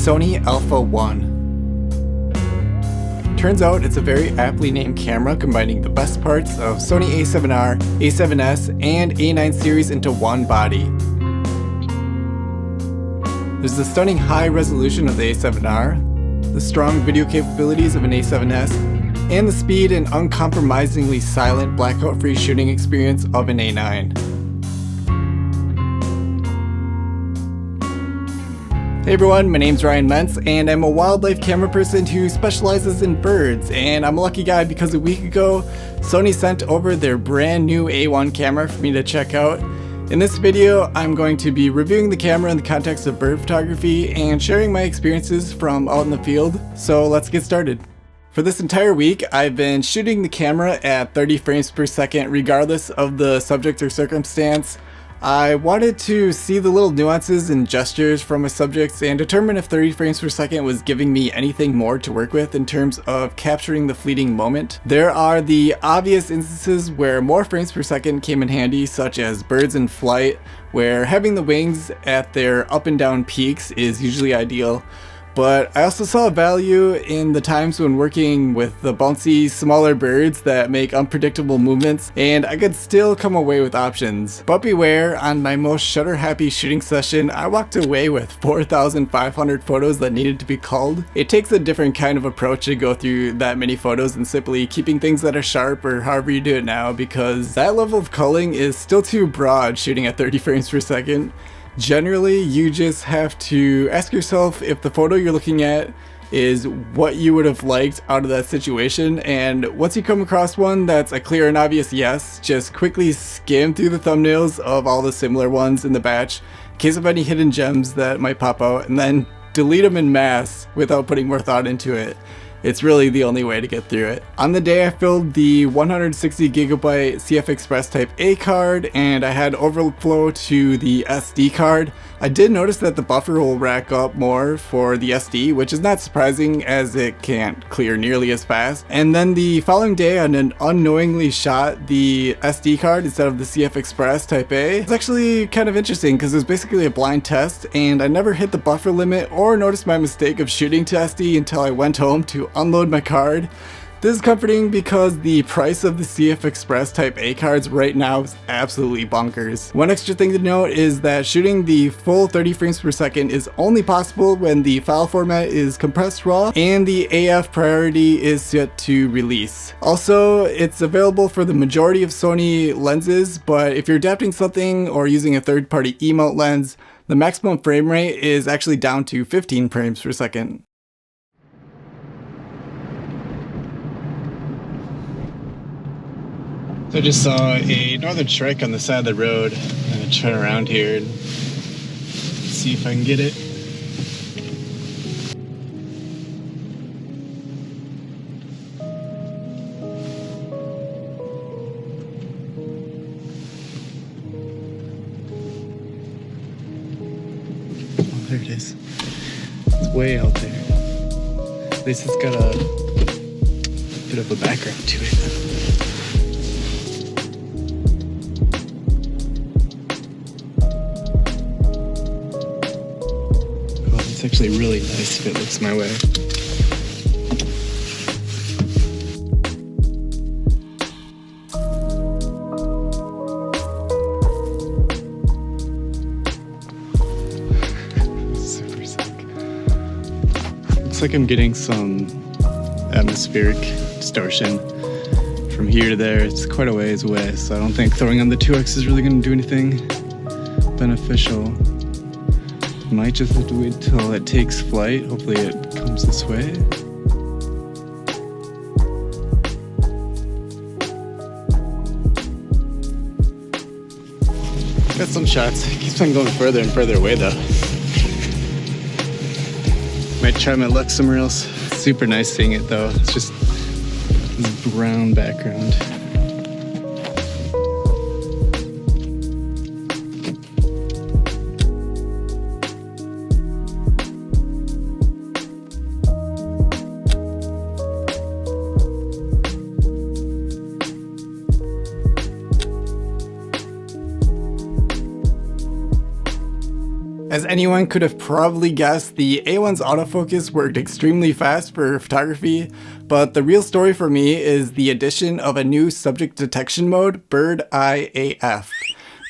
Sony Alpha 1. Turns out it's a very aptly named camera combining the best parts of Sony A7R, A7S, and A9 series into one body. There's the stunning high resolution of the A7R, the strong video capabilities of an A7S, and the speed and uncompromisingly silent blackout-free shooting experience of an A9. Hey everyone, my name's Ryan Mense, and I'm a wildlife camera person who specializes in birds, and I'm a lucky guy because a week ago, Sony sent over their brand new A1 camera for me to check out. In this video, I'm going to be reviewing the camera in the context of bird photography and sharing my experiences from out in the field, so let's get started. For this entire week, I've been shooting the camera at 30 frames per second regardless of the subject or circumstance. I wanted to see the little nuances and gestures from my subjects and determine if 30 frames per second was giving me anything more to work with in terms of capturing the fleeting moment. There are the obvious instances where more frames per second came in handy, such as birds in flight, where having the wings at their up and down peaks is usually ideal. But I also saw value in the times when working with the bouncy, smaller birds that make unpredictable movements, and I could still come away with options. But beware, on my most shutter-happy shooting session, I walked away with 4,500 photos that needed to be culled. It takes a different kind of approach to go through that many photos than simply keeping things that are sharp or however you do it now, because that level of culling is still too broad shooting at 30 frames per second. Generally, you just have to ask yourself if the photo you're looking at is what you would have liked out of that situation, and once you come across one that's a clear and obvious yes, just quickly skim through the thumbnails of all the similar ones in the batch in case of any hidden gems that might pop out, and then delete them in mass without putting more thought into it. It's really the only way to get through it. On the day, I filled the 160GB CF Express Type A card, and I had overflow to the SD card. I did notice that the buffer will rack up more for the SD, which is not surprising as it can't clear nearly as fast. And then the following day, I unknowingly shot the SD card instead of the CF Express Type A. It's actually kind of interesting because it was basically a blind test, and I never hit the buffer limit or noticed my mistake of shooting to SD until I went home to unload my card. This is comforting because the price of the CF Express Type A cards right now is absolutely bonkers. One extra thing to note is that shooting the full 30 frames per second is only possible when the file format is compressed RAW and the AF priority is set to release. Also, it's available for the majority of Sony lenses, but if you're adapting something or using a third-party E-mount lens, the maximum frame rate is actually down to 15 frames per second. So I just saw a northern shrike on the side of the road. I'm gonna turn around here and see if I can get it. Oh, there it is. It's way out there. At least it's got a bit of a background to it. It's actually really nice if it looks my way. Super sick. Looks like I'm getting some atmospheric distortion from here to there. It's quite a ways away, so I don't think throwing on the 2X is really going to do anything beneficial. Might just have to wait till it takes flight. Hopefully it comes this way. Got some shots. It keeps on going further and further away though. Might try my luck somewhere else. Super nice seeing it though. It's just this brown background. As anyone could have probably guessed, the A1's autofocus worked extremely fast for photography, but the real story for me is the addition of a new subject detection mode, Bird Eye AF.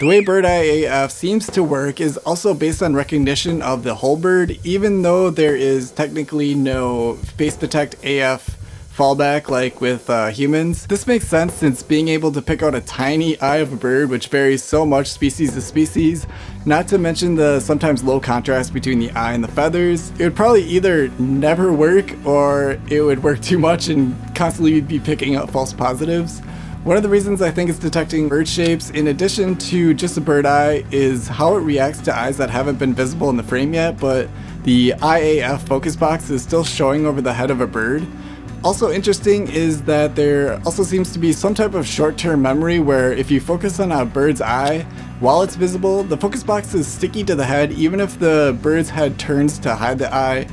The way Bird Eye AF seems to work is also based on recognition of the whole bird, even though there is technically no face detect AF fallback like with humans. This makes sense since being able to pick out a tiny eye of a bird, which varies so much species to species, not to mention the sometimes low contrast between the eye and the feathers, it would probably either never work or it would work too much and constantly be picking up false positives. One of the reasons I think it's detecting bird shapes, in addition to just a bird eye, is how it reacts to eyes that haven't been visible in the frame yet, but the IAF focus box is still showing over the head of a bird. Also interesting is that there also seems to be some type of short-term memory where if you focus on a bird's eye while it's visible, the focus box is sticky to the head even if the bird's head turns to hide the eye.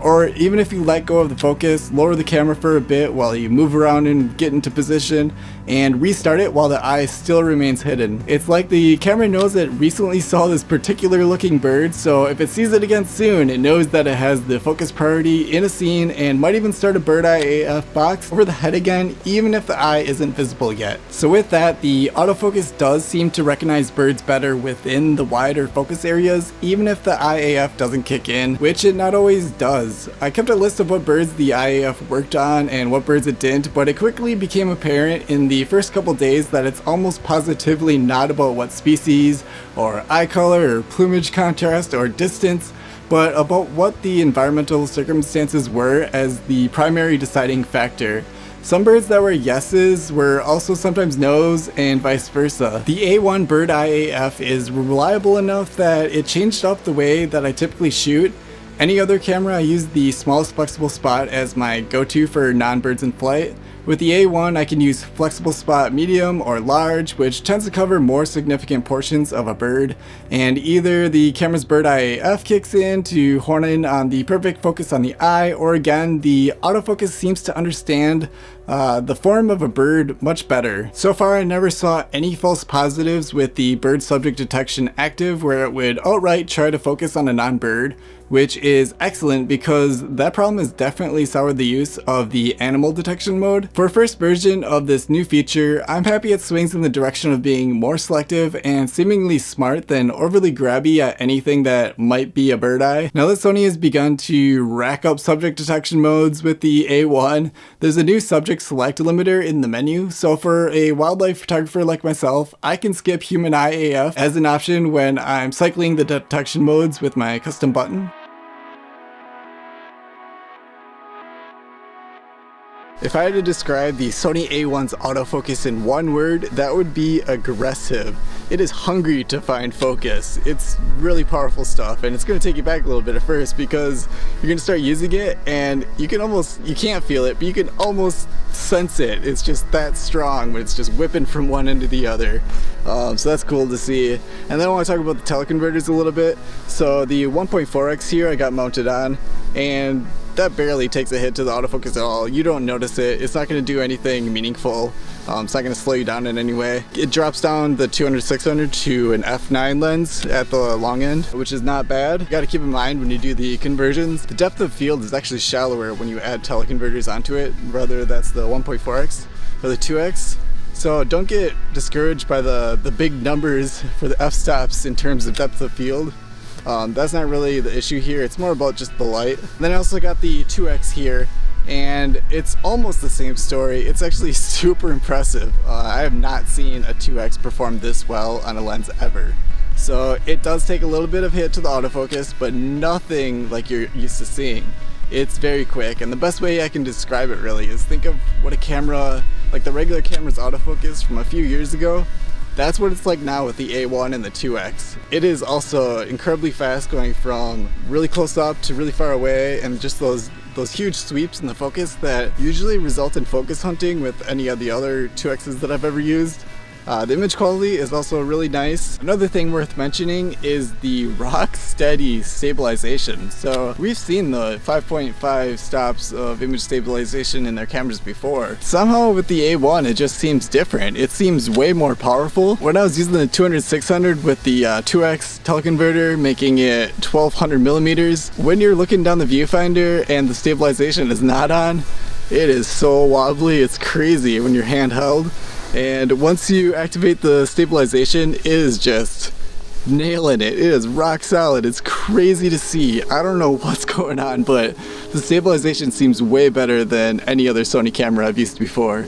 Or even if you let go of the focus, lower the camera for a bit while you move around and get into position, and restart it while the eye still remains hidden. It's like the camera knows it recently saw this particular looking bird, so if it sees it again soon, it knows that it has the focus priority in a scene and might even start a bird eye AF box over the head again, even if the eye isn't visible yet. So with that, the autofocus does seem to recognize birds better within the wider focus areas, even if the IAF doesn't kick in, which it not always does. I kept a list of what birds the IAF worked on and what birds it didn't, but it quickly became apparent in the first couple days that it's almost positively not about what species, or eye color, or plumage contrast, or distance, but about what the environmental circumstances were as the primary deciding factor. Some birds that were yeses were also sometimes no's, and vice versa. The A1 Bird Eye AF is reliable enough that it changed up the way that I typically shoot. Any other camera, I use the smallest flexible spot as my go-to for non-birds in flight. With the A1, I can use flexible spot medium or large, which tends to cover more significant portions of a bird, and either the camera's Bird Eye AF kicks in to hone in on the perfect focus on the eye, or again, the autofocus seems to understand the form of a bird much better. So far, I never saw any false positives with the bird subject detection active where it would outright try to focus on a non-bird, which is excellent because that problem has definitely soured the use of the animal detection mode. For a first version of this new feature, I'm happy it swings in the direction of being more selective and seemingly smart than overly grabby at anything that might be a bird eye. Now that Sony has begun to rack up subject detection modes with the A1, there's a new subject select limiter in the menu, so for a wildlife photographer like myself, I can skip human eye AF as an option when I'm cycling the detection modes with my custom button. If I had to describe the Sony A1's autofocus in one word, that would be aggressive. It is hungry to find focus. It's really powerful stuff, and it's going to take you back a little bit at first because you're going to start using it and you can't feel it, but you can almost sense it. It's just that strong when it's just whipping from one end to the other. So that's cool to see. And then I want to talk about the teleconverters a little bit. So the 1.4x here I got mounted on, and that barely takes a hit to the autofocus at all. You don't notice it. It's not going to do anything meaningful. It's not going to slow you down in any way. It drops down the 200-600 to an f9 lens at the long end, which is not bad. You got to keep in mind when you do the conversions, the depth of field is actually shallower when you add teleconverters onto it, whether that's the 1.4x or the 2x. So don't get discouraged by the big numbers for the f-stops in terms of depth of field. That's not really the issue here. It's more about just the light. Then I also got the 2x here, and it's almost the same story. It's actually super impressive. I have not seen a 2x perform this well on a lens ever. So it does take a little bit of hit to the autofocus, but nothing like you're used to seeing. It's very quick, and the best way I can describe it really is think of what a camera, like the regular camera's autofocus from a few years ago. That's what it's like now with the A1 and the 2x. It is also incredibly fast, going from really close up to really far away, and just those huge sweeps in the focus that usually result in focus hunting with any of the other 2x's that I've ever used. The image quality is also really nice. Another thing worth mentioning is the rock steady stabilization. So we've seen the 5.5 stops of image stabilization in their cameras before. Somehow with the A1 it just seems different. It seems way more powerful. When I was using the 200-600 with the 2x teleconverter, making it 1200 millimeters, when you're looking down the viewfinder and the stabilization is not on, it is so wobbly, it's crazy when you're handheld. And once you activate the stabilization, it is just nailing it. It is rock solid. It's crazy to see. I don't know what's going on, but the stabilization seems way better than any other Sony camera I've used before.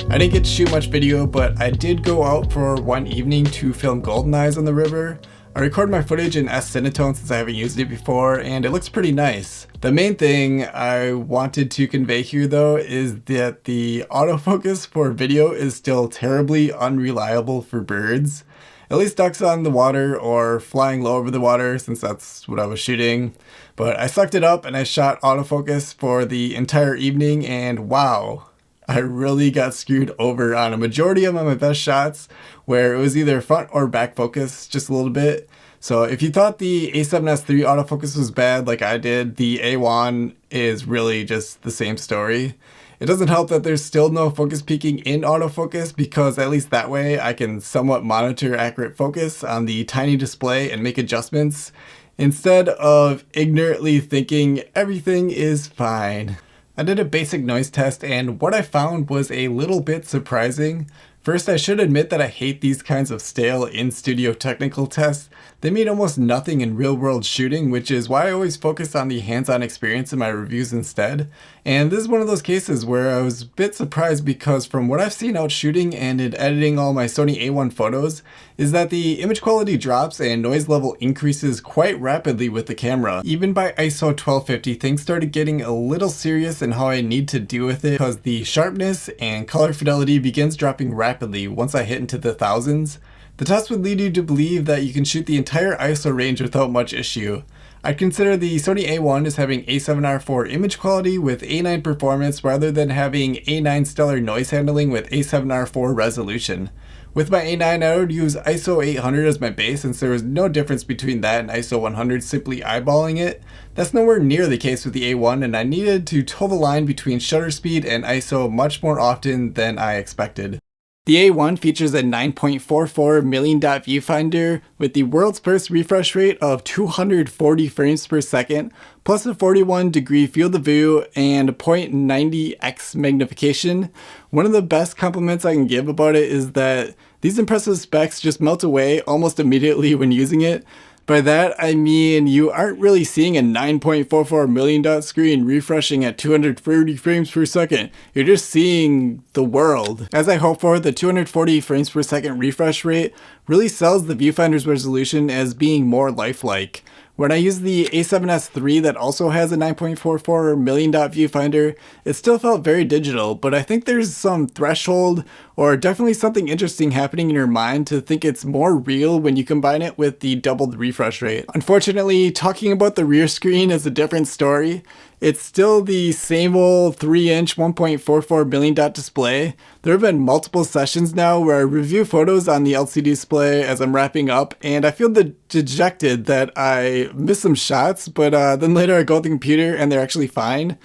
I didn't get to shoot much video, but I did go out for one evening to film golden eyes on the river. I recorded my footage in S-Cinetone since I haven't used it before, and it looks pretty nice. The main thing I wanted to convey here though is that the autofocus for video is still terribly unreliable for birds. At least ducks on the water or flying low over the water, since that's what I was shooting. But I sucked it up and I shot autofocus for the entire evening, and wow, I really got screwed over on a majority of my best shots where it was either front or back focus just a little bit. So if you thought the A7S III autofocus was bad like I did, the A1 is really just the same story. It doesn't help that there's still no focus peaking in autofocus, because at least that way I can somewhat monitor accurate focus on the tiny display and make adjustments instead of ignorantly thinking everything is fine. I did a basic noise test, and what I found was a little bit surprising. First, I should admit that I hate these kinds of stale in-studio technical tests. They mean almost nothing in real-world shooting, which is why I always focus on the hands-on experience in my reviews instead. And this is one of those cases where I was a bit surprised, because from what I've seen out shooting and in editing all my Sony A1 photos, is that the image quality drops and noise level increases quite rapidly with the camera. Even by ISO 1250, things started getting a little serious in how I need to deal with it, because the sharpness and color fidelity begins dropping rapidly once I hit into the thousands. The test would lead you to believe that you can shoot the entire ISO range without much issue. I'd consider the Sony A1 as having A7R4 image quality with A9 performance rather than having A9 stellar noise handling with A7R4 resolution. With my A9, I would use ISO 800 as my base, since there was no difference between that and ISO 100 simply eyeballing it. That's nowhere near the case with the A1, and I needed to toe the line between shutter speed and ISO much more often than I expected. The A1 features a 9.44 million dot viewfinder with the world's first refresh rate of 240 frames per second, plus a 41-degree field of view and 0.90x magnification. One of the best compliments I can give about it is that these impressive specs just melt away almost immediately when using it. By that, I mean you aren't really seeing a 9.44 million dot screen refreshing at 230 frames per second. You're just seeing the world. As I hope for, the 240 frames per second refresh rate really sells the viewfinder's resolution as being more lifelike. When I used the A7S III that also has a 9.44 million dot viewfinder, it still felt very digital, but I think there's some threshold or definitely something interesting happening in your mind to think it's more real when you combine it with the doubled refresh rate. Unfortunately, talking about the rear screen is a different story. It's still the same old 3-inch 1.44 million dot display. There have been multiple sessions now where I review photos on the LCD display as I'm wrapping up, and I feel dejected that I missed some shots, but then later I go to the computer and they're actually fine.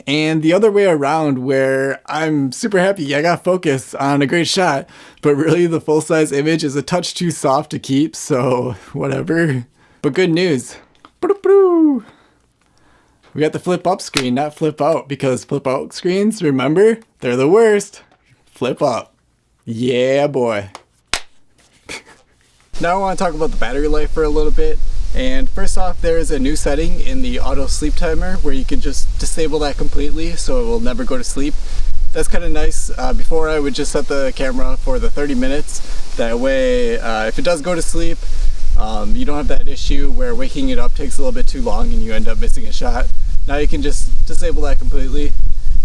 And the other way around, where I'm super happy I got focus on a great shot, but really the full-size image is a touch too soft to keep, so whatever. But good news. We got the flip up screen, not flip out, because flip out screens, remember, they're the worst. Flip up. Yeah, boy. Now I want to talk about the battery life for a little bit. And first off, there is a new setting in the auto sleep timer where you can just disable that completely so it will never go to sleep. That's kind of nice. Before I would just set the camera for the 30 minutes. That way, if it does go to sleep, you don't have that issue where waking it up takes a little bit too long and you end up missing a shot. Now you can just disable that completely.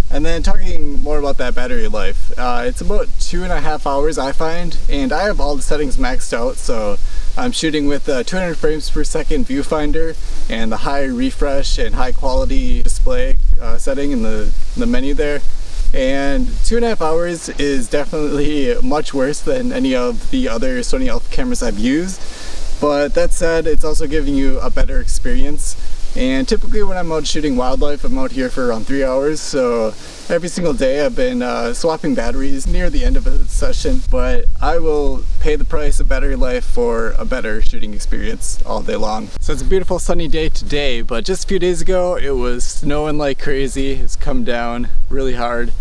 And then talking more about that battery life, it's about 2.5 hours I find, and I have all the settings maxed out, so I'm shooting with 200 frames per second viewfinder and the high refresh and high quality display setting in the menu there. And 2.5 hours is definitely much worse than any of the other Sony Alpha cameras I've used. But that said, it's also giving you a better experience. And typically when I'm out shooting wildlife, I'm out here for around 3 hours. So every single day I've been swapping batteries near the end of a session. But I will pay the price of battery life for a better shooting experience all day long. So it's a beautiful sunny day today, but just a few days ago it was snowing like crazy. It's come down really hard.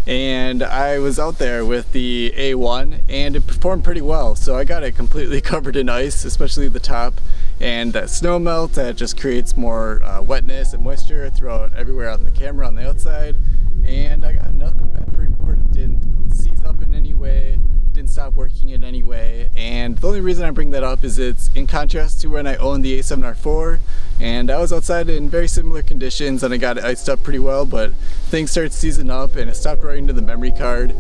And I was out there with the A1 and it performed pretty well. So I got it completely covered in ice, especially the top. And that snow melt that just creates more wetness and moisture throughout everywhere on the camera on the outside. And I got nothing bad to report. It didn't seize up in any way, didn't stop working in any way. And the only reason I bring that up is it's in contrast to when I owned the A7R IV. And I was outside in very similar conditions and I got it iced up pretty well, but things started seizing up and it stopped writing to the memory card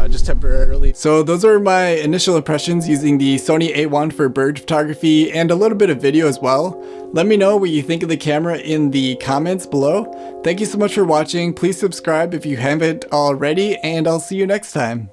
just temporarily. So those are my initial impressions using the Sony A1 for bird photography and a little bit of video as well. Let me know what you think of the camera in the comments below. Thank you so much for watching. Please subscribe if you haven't already, and I'll see you next time.